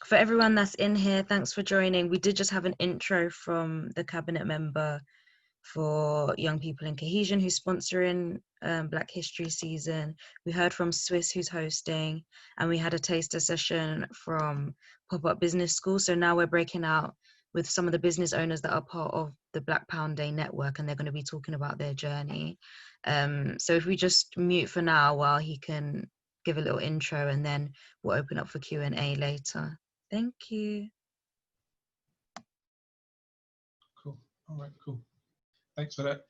For everyone that's in here, thanks for joining. We did just have an intro from the cabinet member for Young People in Cohesion, who's sponsoring Black History Season. We heard from Swiss, who's hosting, and we had a taster session from Pop-Up Business School. So now we're breaking out with some of the business owners that are part of the Black Pound Day network, and they're going to be talking about their journey. So if we just mute for now while he can give a little intro, and then we'll open up for Q&A later. Thank you. Cool. All right, cool. Thanks for that.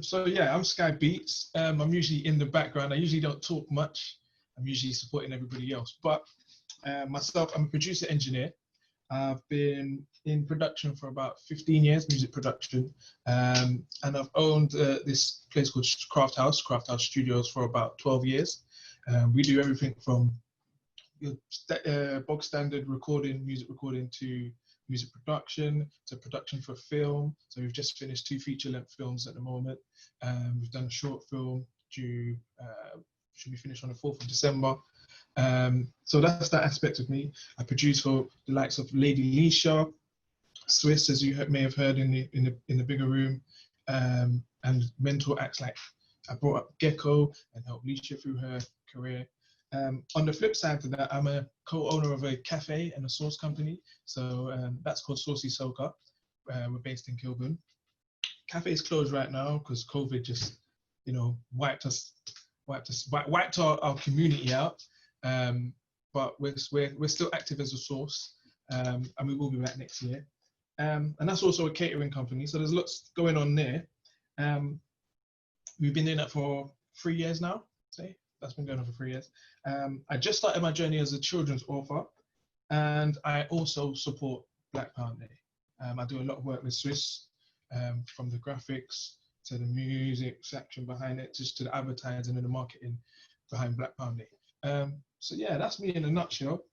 So yeah, I'm Sky Beats. I'm usually in the background. I usually don't talk much. I'm usually supporting everybody else. But myself, I'm a producer engineer. I've been in production for about 15 years, music production. And I've owned this place called Craft House Studios for about 12 years. We do everything from bog standard recording, music recording, to music production, to production for film. So we've just finished 2 feature-length films at the moment. We've done a short film due, should be finished on the 4th of December. So that's that aspect of me. I produce for the likes of Lady Leshur, Swiss, as you may have heard in the bigger room, and mentor acts like I brought up Gecko and helped Leshur through her career. On the flip side to that, I'm a co-owner of a cafe and a sauce company. So that's called Saucy Soca. We're based in Kilburn. Cafe is closed right now because COVID just, wiped our community out. But we're still active as a sauce, and we will be back next year. And that's also a catering company. So there's lots going on there. We've been doing that for 3 years now. Say. That's been going on for 3 years. I just started my journey as a children's author, and I also support Black Pound Day. I do a lot of work with Swiss, from the graphics to the music section behind it, just to the advertising and the marketing behind Black Pound Day. So yeah, that's me in a nutshell.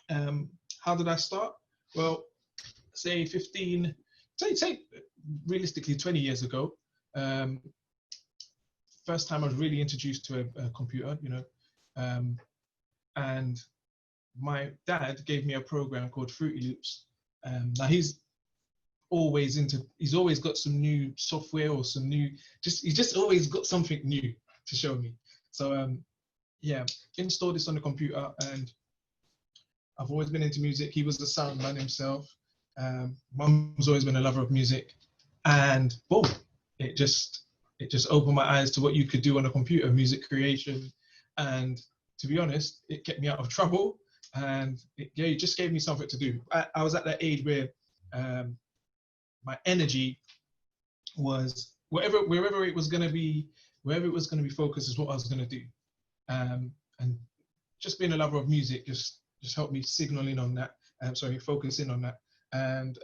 How did I start? Well, say realistically 20 years ago. First time I was really introduced to a computer, and my dad gave me a program called Fruity Loops. Now he's always got some new software or he's just always got something new to show me. So yeah, installed this on the computer, and I've always been into music. He was the sound man himself. Mum's always been a lover of music, and boom, it just opened my eyes to what you could do on a computer, music creation. And to be honest, it kept me out of trouble, and it just gave me something to do. I was at that age where my energy was wherever it was going to be focused is what I was going to do. And just being a lover of music just helped me focus in on that. And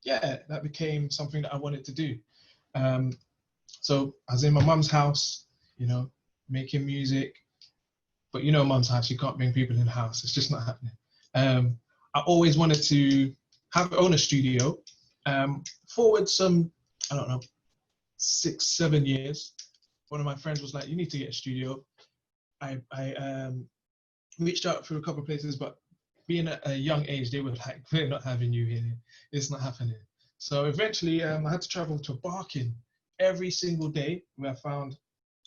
yeah, that became something that I wanted to do. So I was in my mum's house, making music. But mum's house, you can't bring people in the house. It's just not happening. I always wanted to own a studio. Forward some, 6-7 years, one of my friends was like, you need to get a studio. I reached out through a couple of places, but being at a young age, they were like, we're not having you here. It's not happening. So eventually I had to travel to Barking every single day, where I found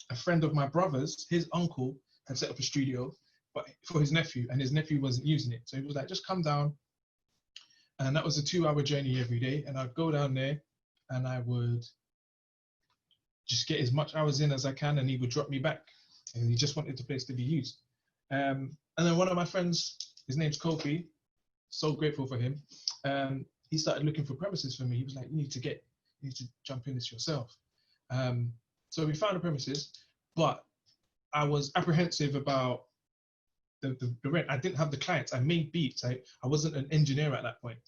a friend of my brother's. His uncle had set up a studio, but for his nephew, and his nephew wasn't using it. So he was like, just come down. And that was a 2-hour journey every day. And I'd go down there and I would just get as much hours in as I can, and he would drop me back. And he just wanted the place to be used. And then one of my friends, his name's Kofi, so grateful for him. He started looking for premises for me. He was like, you need to jump in this yourself. So we found the premises, but I was apprehensive about the rent. I didn't have the clients. I made beats. I wasn't an engineer at that point.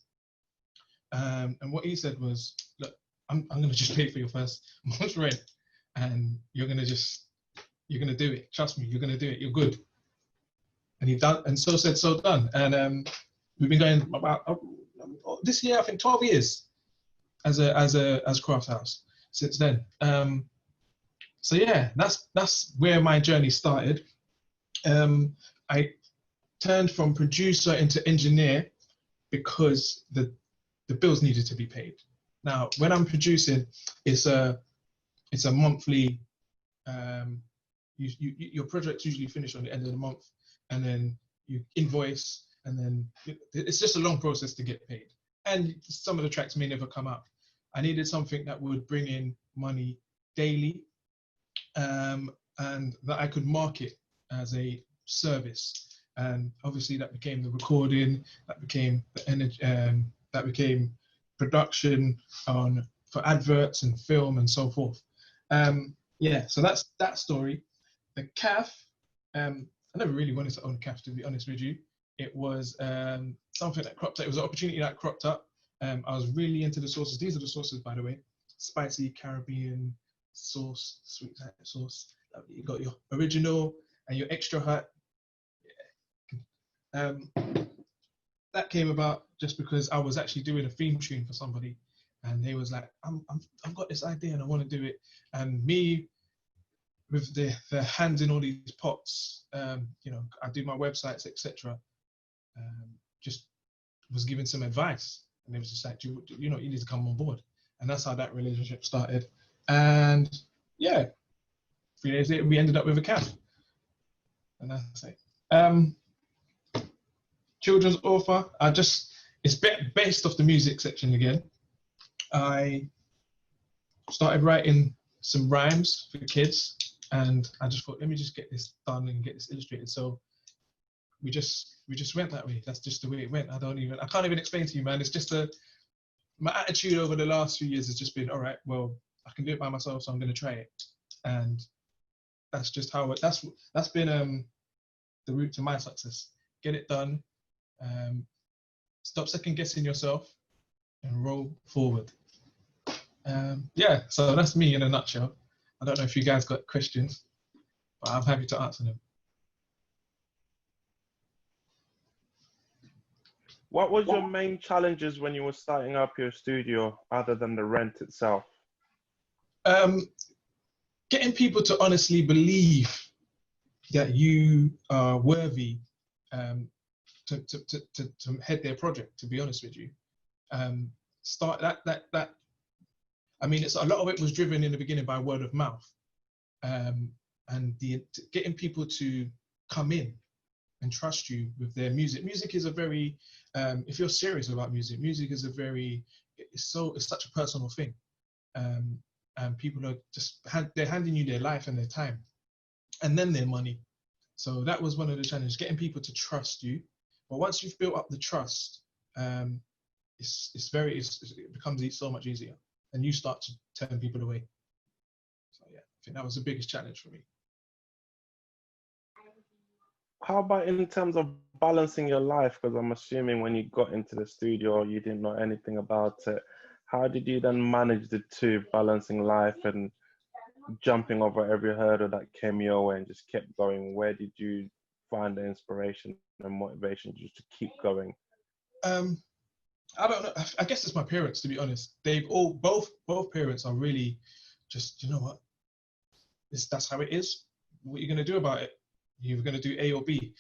And what he said was, look, I'm going to just pay for your first month's rent, and you're going to do it. Trust me, you're going to do it. You're good. And he done, and so said, so done. And we've been going about this year, I think 12 years as Craft House since then. So yeah, that's where my journey started. I turned from producer into engineer because the bills needed to be paid. Now, when I'm producing, it's a monthly. Your project's usually finished on the end of the month, and then you invoice, and then it's just a long process to get paid. And some of the tracks may never come out. I needed something that would bring in money daily, and that I could market as a service. And obviously that became the recording, that became the energy, that became production for adverts and film and so forth. Yeah, so that's that story. The CAF, I never really wanted to own a CAF, to be honest with you. It was something that cropped up. It was an opportunity that cropped up. I was really into the sauces. These are the sauces, by the way. Spicy Caribbean sauce, sweet sauce. You got your original and your extra hot. That came about just because I was actually doing a theme tune for somebody, and they was like, I've got this idea and I want to do it. And me, with the hands in all these pots, you know, I do my websites, etc. Just was given some advice, and it was just like, you know, you need to come on board, and that's how that relationship started. And yeah, 3 days later, we ended up with a CAF, and that's it. Children's author, it's based off the music section again. I started writing some rhymes for kids, and I just thought, let me just get this done and get this illustrated. So we just went that way. That's just the way it went. I can't even explain to you, man. It's just my attitude over the last few years has just been, all right, well, I can do it by myself, so I'm going to try it. And that's just how that's been the route to my success. Get it done. Stop second guessing yourself and roll forward. Yeah, so that's me in a nutshell. I don't know if you guys got questions, but I'm happy to answer them. What was your main challenges when you were starting up your studio, other than the rent itself? Getting people to honestly believe that you are worthy to head their project, to be honest with you. Start that. I mean, it's a lot of it was driven in the beginning by word of mouth, and getting people to come in and trust you with their music. Music is a very, if you're serious about music, music is it's such a personal thing, and people are they're handing you their life and their time, and then their money. So that was one of the challenges, getting people to trust you. But once you've built up the trust, it becomes so much easier, and you start to turn people away. So yeah, I think that was the biggest challenge for me. How about in terms of balancing your life? Because I'm assuming when you got into the studio, you didn't know anything about it. How did you then manage the two, balancing life and jumping over every hurdle that came your way and just kept going? Where did you find the inspiration and motivation just to keep going? I don't know. I guess it's my parents, to be honest. Both parents are really just, you know what? That's how it is. What are you going to do about it? You're going to do A or B.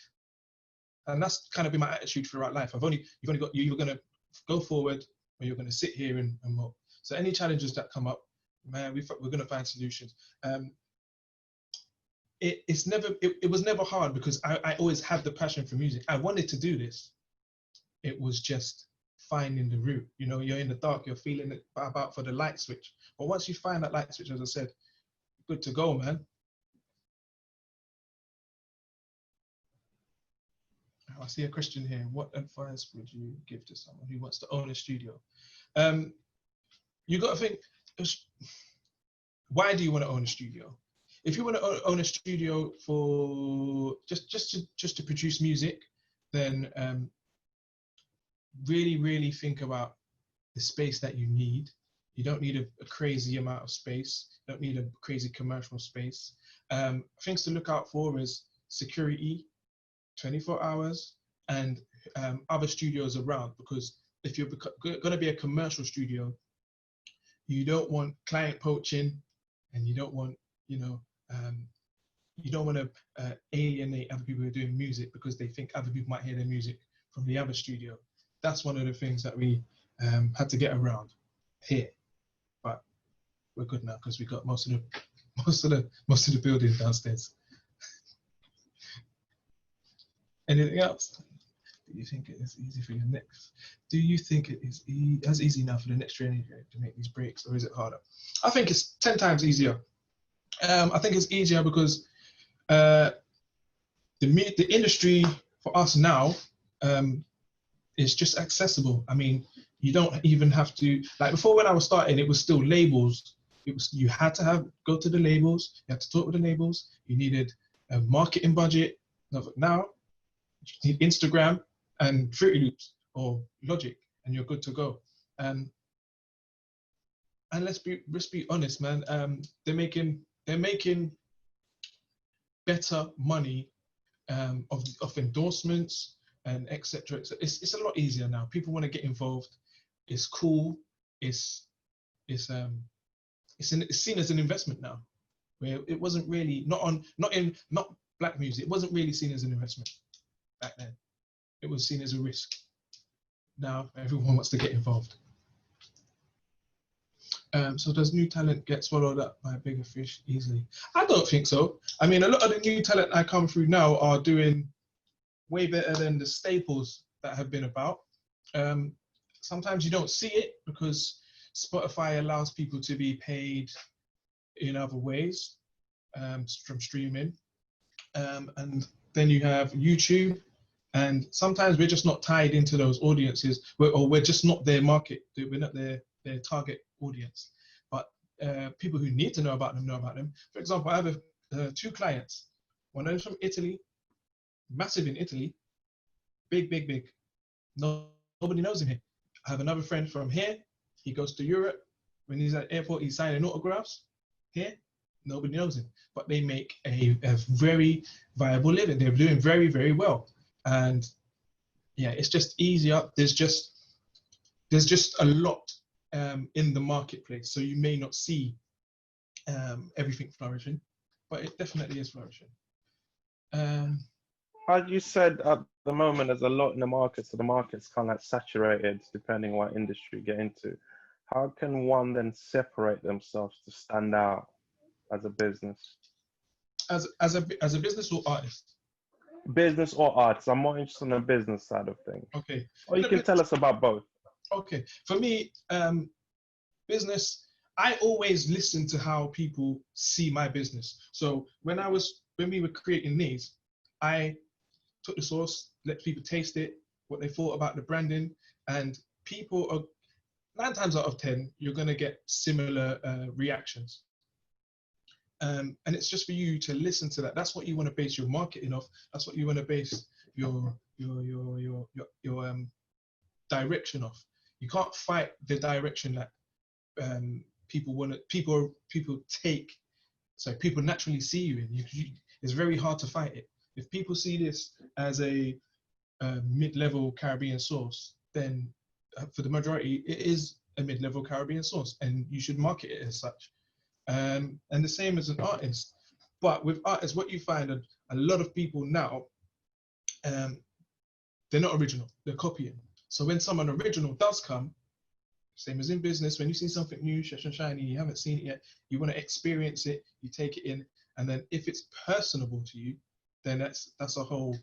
And that's kind of been my attitude throughout life. You're going to go forward, or you're going to sit here and mope. So any challenges that come up, man, we're going to find solutions. It was never hard because I always had the passion for music. I wanted to do this. It was just finding the route. You know, you're in the dark, you're feeling it about for the light switch. But once you find that light switch, as I said, good to go, man. I see a question here. What advice would you give to someone who wants to own a studio? You got to think, why do you want to own a studio? If you want to own a studio for just to produce music, then really think about the space that you need. You don't need a crazy amount of space. You don't need a crazy commercial space. Things to look out for is security, 24 hours, and other studios around, because if you're going to be a commercial studio, you don't want client poaching, and you don't want, you don't want to alienate other people who are doing music because they think other people might hear their music from the other studio. That's one of the things that we had to get around here, but we're good now because we got most of the building downstairs. Anything else? Do you think it is easy for your next? Do you think it is as easy now for the next training to make these breaks, or is it harder? I think it's 10 times easier. I think it's easier because the industry for us now is just accessible. I mean, you don't even have to, like before when I was starting, it was still labels. You had to go to the labels, you had to talk with the labels, you needed a marketing budget. Now, you need Instagram and Fruity Loops or Logic, and you're good to go. And let's be honest, man. They're making better money of endorsements and etc. It's a lot easier now. People want to get involved. It's cool. It's seen as an investment now, where it wasn't really not black music. It wasn't really seen as an investment back then. It was seen as a risk. Now everyone wants to get involved. So does new talent get swallowed up by bigger fish easily? I don't think so. I mean, a lot of the new talent I come through now are doing way better than the staples that have been about. Sometimes you don't see it because Spotify allows people to be paid in other ways from streaming. And then you have YouTube. And sometimes we're just not tied into those audiences, or we're just not their market. We're not their target audience. But people who need to know about them. For example, I have 2 clients. One of them from Italy, massive in Italy, big. Nobody knows him here. I have another friend from here. He goes to Europe. When he's at the airport, he's signing autographs. Here, nobody knows him. But they make a very viable living. They're doing very, very well. And yeah, it's just easier. There's just a lot in the marketplace, so you may not see everything flourishing, but it definitely is flourishing. As you said, at the moment there's a lot in the market, so the market's kind of like saturated depending what industry you get into. How can one then separate themselves to stand out as a business? As a business or artist? Business or artist? I'm more interested in the business side of things. Okay. Or you can tell us about both. Okay. For me, business, I always listen to how people see my business. So when we were creating these, I took the sauce, let people taste it, what they thought about the branding, and people are 9 times out of 10, you're going to get similar reactions. And it's just for you to listen to that. That's what you want to base your marketing off. That's what you want to base your direction off. You can't fight the direction that people naturally see you in. It's very hard to fight it. If people see this as a mid-level Caribbean sauce, then for the majority, it is a mid-level Caribbean sauce, and you should market it as such. And the same as an artist. But with artists, what you find, a lot of people now, they're not original, they're copying. So when someone original does come, same as in business, when you see something new, fresh and shiny, you haven't seen it yet, you want to experience it, you take it in, and then if it's personable to you, then that's the whole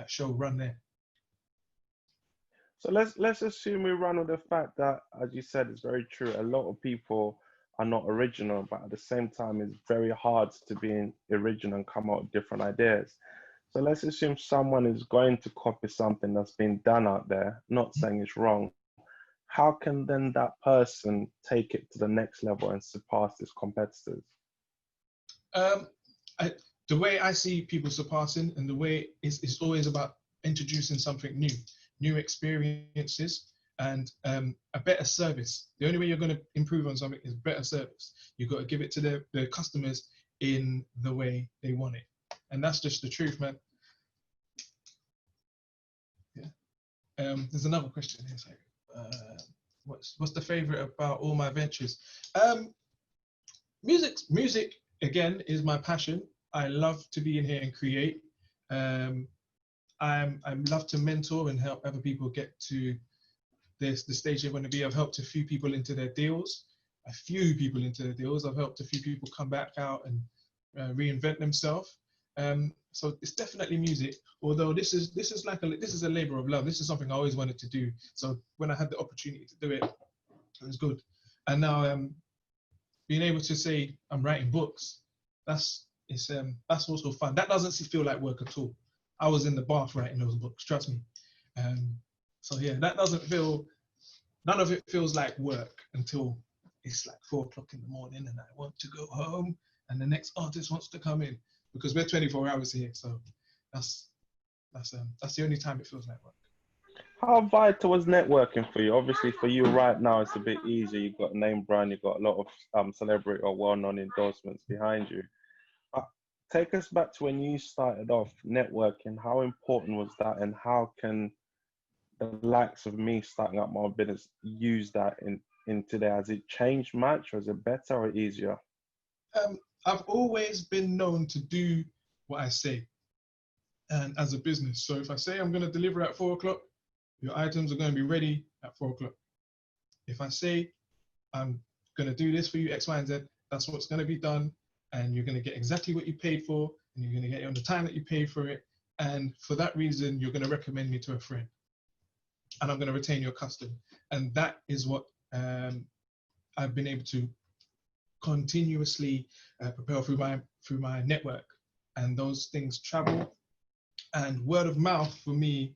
show run there. So let's assume we run with the fact that, as you said, it's very true. A lot of people are not original, but at the same time, it's very hard to be original and come out with different ideas. So let's assume someone is going to copy something that's been done out there, not saying it's wrong. How can then that person take it to the next level and surpass its competitors? The way I see people surpassing, and the way it's always about introducing something new experiences, and a better service. The only way you're going to improve on something is better service. You've got to give it to the customers in the way they want it. And that's just the truth, man. Yeah. There's another question here. Sorry. What's the favorite about all my ventures? Music again, is my passion. I love to be in here and create. I love to mentor and help other people get to the stage they want to be. I've helped a few people into their deals. I've helped a few people come back out and reinvent themselves. So it's definitely music. Although this is a labor of love. This is something I always wanted to do. So when I had the opportunity to do it, it was good. And now being able to say I'm writing books, that's also fun. That doesn't feel like work at all. I was in the bath writing those books, trust me. So yeah, that doesn't feel, none of it feels like work until it's like 4 o'clock in the morning and I want to go home and the next artist wants to come in, because we're 24 hours here. So that's the only time it feels like work. How vital was networking for you? Obviously, for you right now, it's a bit easier. You've got a name brand, you've got a lot of celebrity or well-known endorsements behind you. Take us back to when you started off networking. How important was that, and how can the likes of me starting up my own business use that in today? Has it changed much, or is it better or easier? I've always been known to do what I say, and as a business. So if I say I'm going to deliver at 4 o'clock, your items are going to be ready at 4 o'clock. If I say I'm going to do this for you, X, Y, and Z, that's what's going to be done. And you're going to get exactly what you paid for, and you're going to get it on the time that you paid for it. And for that reason, you're going to recommend me to a friend, and I'm going to retain your custom. And that is what I've been able to continuously propel through my network. And those things travel. And word of mouth for me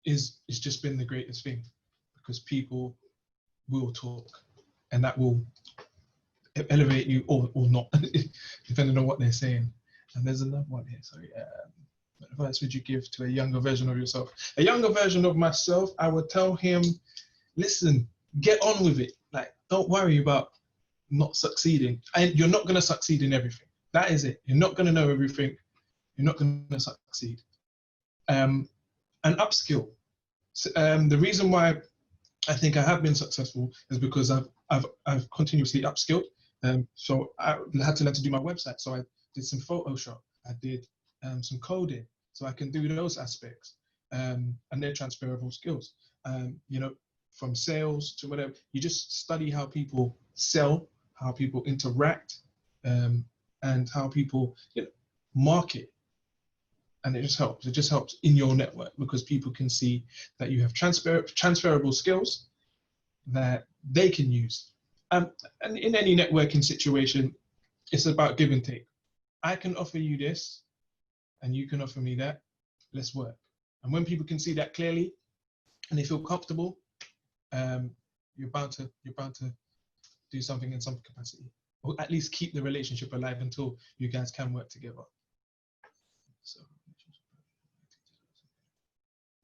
is just been the greatest thing, because people will talk, and that will elevate you or not, depending on what they're saying. And there's another one here. Sorry. What advice would you give to a younger version of yourself? A younger version of myself, I would tell him, listen, get on with it. Like, don't worry about not succeeding. And you're not going to succeed in everything. That is it. You're not going to know everything. You're not going to succeed. And upskill. The reason why I think I have been successful is because I've continuously upskilled. So I had to learn to do my website. So I did some Photoshop. I did some coding. So I can do those aspects. And they're transferable skills. You know, from sales to whatever. You just study how people sell, how people interact, and how people market. And it just helps. It just helps in your network, because people can see that you have transferable skills that they can use. And in any networking situation, it's about give and take. I can offer you this, and you can offer me that. Let's work. And when people can see that clearly, and they feel comfortable, you're bound to do something in some capacity, or at least keep the relationship alive until you guys can work together. So,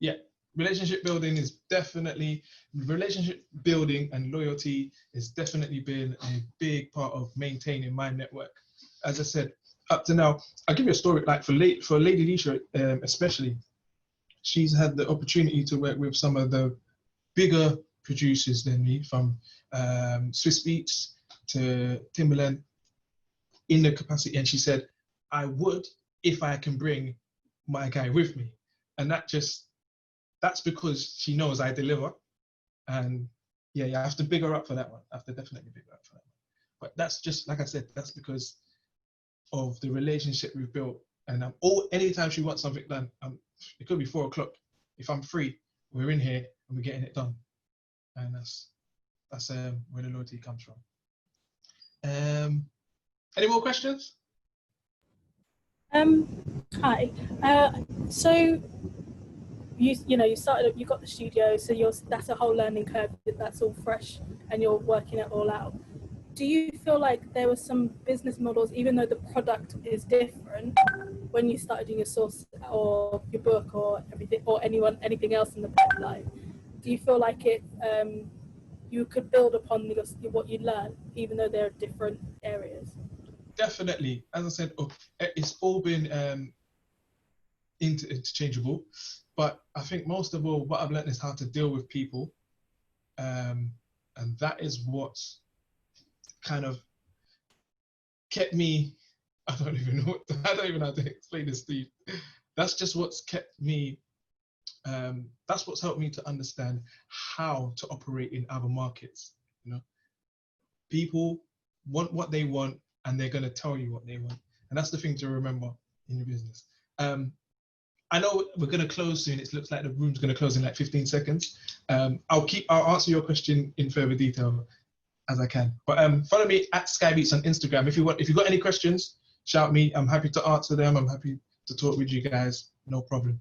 yeah, relationship building and loyalty has definitely been a big part of maintaining my network. As I said, up to now, I'll give you a story, like for Lady Leshur, especially, she's had the opportunity to work with some of the bigger producers than me, from Swiss Beats to Timberland, in the capacity. And she said, I would, if I can bring my guy with me. And that's because she knows I deliver. And yeah, I have to big her up for that one. I have to definitely big her up for that one. But that's just, like I said, that's because of the relationship we've built. And anytime she wants something done, it could be 4 o'clock. If I'm free, we're in here and we're getting it done. And that's where the loyalty comes from. Any more questions? Hi. So you started, you got the studio, so that's a whole learning curve. That's all fresh, and you're working it all out. Do you feel like there were some business models, even though the product is different, when you started doing your source or your book or everything, or anything else in the pipeline? Do you feel like you could build upon what you learned, even though there are different areas? Definitely. As I said, it's all been interchangeable. But I think most of all, what I've learned is how to deal with people. And that is what kind of kept me, I don't even know how to explain this, Steve. That's just what's kept me, that's what's helped me to understand how to operate in other markets. You know, people want what they want, and they're going to tell you what they want. And that's the thing to remember in your business. I know we're going to close soon. It looks like the room's going to close in like 15 seconds. I'll answer your question in further detail as I can. But follow me at Skybeats on Instagram. If you've got any questions, shout me. I'm happy to answer them. I'm happy to talk with you guys. No problem.